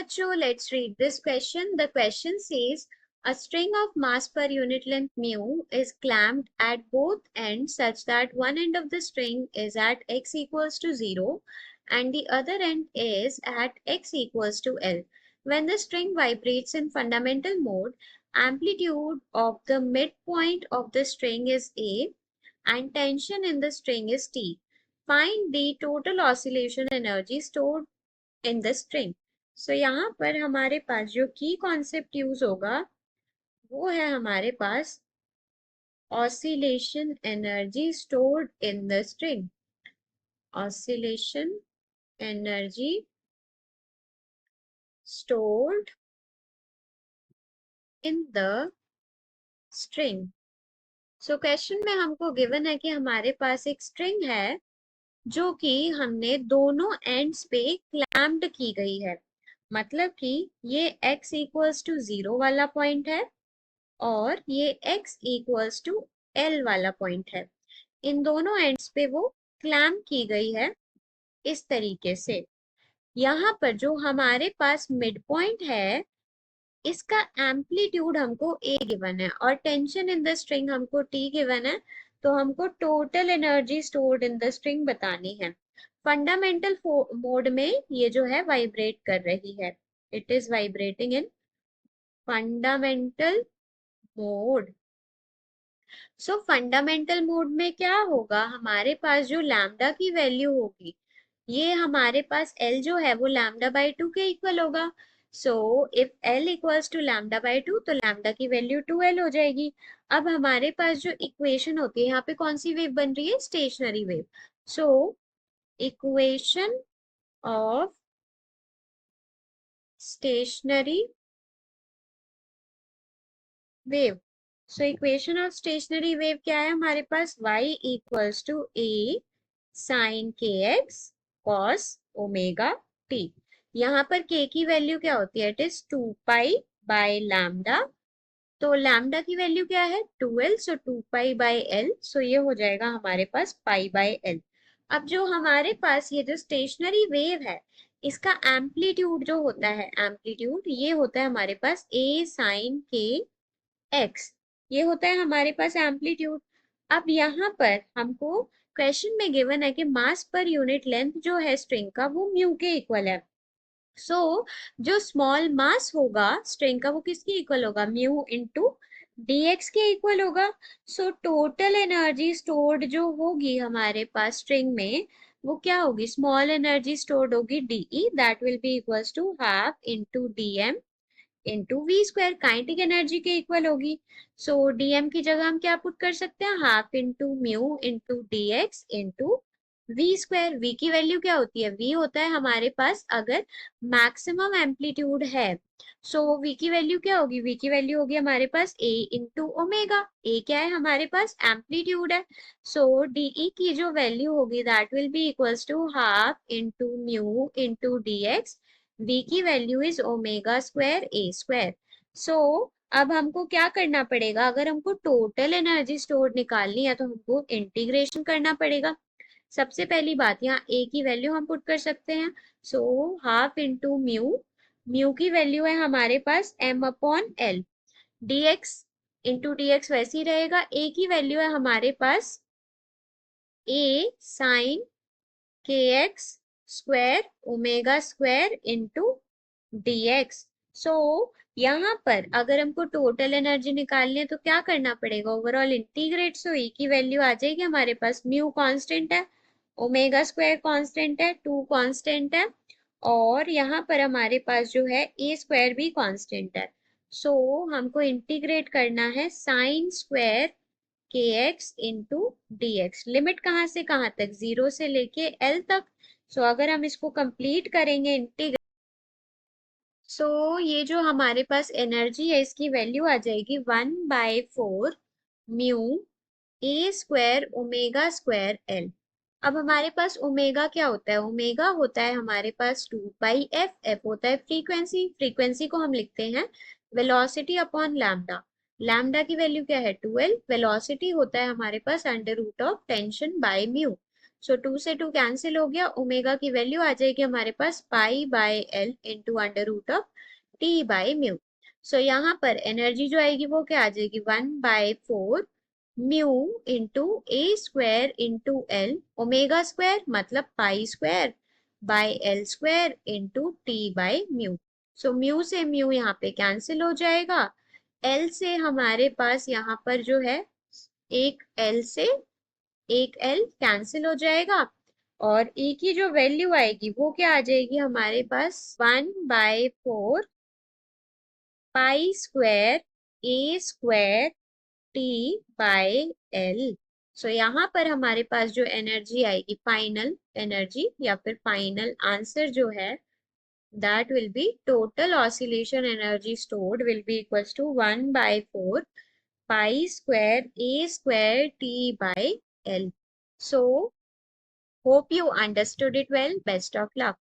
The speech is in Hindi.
बच्चों, let's read this question. The question says a string of mass per unit length mu is clamped at both ends such that one end of the string is at x equals to 0 and the other end is at x equals to L. When the string vibrates in fundamental mode, amplitude of the midpoint of the string is A and tension in the string is T. Find the total oscillation energy stored in the string. So यहाँ पर हमारे पास जो की कॉन्सेप्ट यूज होगा वो है हमारे पास oscillation energy stored in the string. Oscillation energy stored in the string. So question में हमको गिवन है कि हमारे पास एक स्ट्रिंग है जो कि हमने दोनों एंड्स पे क्लैम्प्ड की गई है। मतलब कि ये x इक्वल्स टू 0 वाला पॉइंट है और ये x इक्वल्स टू L वाला पॉइंट है। इन दोनों एंड्स पे वो क्लैम्प की गई है इस तरीके से। यहाँ पर जो हमारे पास मिड पॉइंट है इसका एम्पलीट्यूड हमको A गिवन है और टेंशन इन द स्ट्रिंग हमको T गिवन है। तो हमको total energy stored in the string बतानी है। फंडामेंटल मोड में ये जो है वाइब्रेट कर रही है। It is vibrating in fundamental mode. So fundamental mode में क्या होगा, हमारे पास जो लैम्डा की वैल्यू होगी ये हमारे पास L जो है वो लैम्डा बाई 2 के इक्वल होगा। So if L equals to lambda by 2 तो लैम्डा की वैल्यू 2L हो जाएगी। अब हमारे पास जो इक्वेशन होती है यहाँ पे कौन सी वेव बन रही है, stationary wave. So equation of stationary wave. So equation of stationary wave क्या है हमारे पास, y equals to a sine kx cos omega t। यहाँ पर k की वैल्यू क्या होती है, it is 2 pi by lambda. तो लैम्डा की वैल्यू क्या है 2L, सो 2 पाई बाय L, सो ये हो जाएगा हमारे पास पाई बाय L। अब जो हमारे पास ये जो स्टेशनरी वेव है इसका एम्पलीट्यूड जो होता है, एम्पलीट्यूड ये होता है हमारे पास a साइन k x, ये होता है हमारे पास एम्पलीट्यूड। अब यहाँ पर हमको क्वेश्चन में गिवन है कि मास पर यूनिट लेंथ जो है स्ट्रिंग का वो म्यू के इक्वल है। सो जो स्मॉल मास होगा स्ट्रिंग का वो किसके इक्वल होगा, म्यू इंटू dx के इक्वल होगा। सो टोटल एनर्जी स्टोर्ड जो होगी हमारे पास स्ट्रिंग में वो क्या होगी, स्मॉल एनर्जी स्टोर्ड होगी dE, that will be equals to half into dm into v square, kinetic energy के इक्वल होगी। सो डीएम की जगह हम क्या पुट कर सकते हैं, half into mu into D x into v square. V की वैल्यू क्या होती है, वी होता है हमारे पास अगर मैक्सिमम एम्पलीट्यूड है। सो वी की वैल्यू क्या होगी, वी की वैल्यू होगी हमारे पास ए इंटू ओमेगा। ए क्या है हमारे पास, एम्पलीट्यूड है। सो डीई की जो वैल्यू होगी that will be equals to half into mu into D X. v की value is omega square A square. So अब हमको क्या करना पड़ेगा, अगर हमको टोटल एनर्जी स्टोर निकालनी है तो हमको इंटीग्रेशन करना पड़ेगा। सबसे पहली बात यहाँ a की वैल्यू हम पुट कर सकते हैं। So half into mu, mu की वैल्यू है हमारे पास m upon L, dx into dx वैसे ही रहेगा। a की वैल्यू है हमारे पास a sine kx square omega square into dx। So यहाँ पर अगर हमको टोटल एनर्जी निकालनी है तो क्या करना पड़ेगा, ओवरऑल इंटीग्रेट। सो e की वैल्यू आ जाएगी हमारे पास, म्यू कांस्टेंट है, ओमेगा स्क्वायर कांस्टेंट है, 2 कांस्टेंट है और यहाँ पर हमारे पास जो है ए स्क्वायर भी कांस्टेंट है। सो हमको इंटीग्रेट करना है साइन स्क्वायर के x into D x. Limit कहाँ से कहाँ तक, 0 से लेके एल तक। सो अगर हम इसको कंप्लीट करेंगे इंटीग्रेट, सो ये जो हमारे पास एनर्जी है इसकी वैल्यू आ जाएगी 1/4 mu A square omega square L. अब हमारे पास ओमेगा क्या होता है, ओमेगा होता है हमारे पास 2 पाई एफ, एफ होता है फ्रीक्वेंसी, फ्रीक्वेंसी को हम लिखते हैं वेलोसिटी अपॉन लैम्डा। लैम्डा की वैल्यू क्या है 2L, वेलोसिटी होता है हमारे पास under root of tension by mu. So 2 से 2 कैंसिल हो गया, ओमेगा की वैल्यू आ जाएगी हमारे पास pi by L into under root of T by mu. So यहाँ पर एनर्जी जो आएगी वो क्या आ जाएगी, 1/4 mu into A square into L, omega square मतलब pi square by L square into T by mu. So mu से म्यू यहाँ पे कैंसिल हो जाएगा, एल से हमारे पास यहाँ पर जो है एक एल से एक एल कैंसिल हो जाएगा, और ई की जो वैल्यू आएगी वो क्या आ जाएगी हमारे पास, 1/4 pi square A square T by L. So यहाँ पर हमारे पास जो एनर्जी आएगी, फाइनल एनर्जी या फिर फाइनल आंसर जो है, that will be total oscillation energy stored will be equals to 1/4 pi square a square t by l. So hope you understood it well. Best of luck.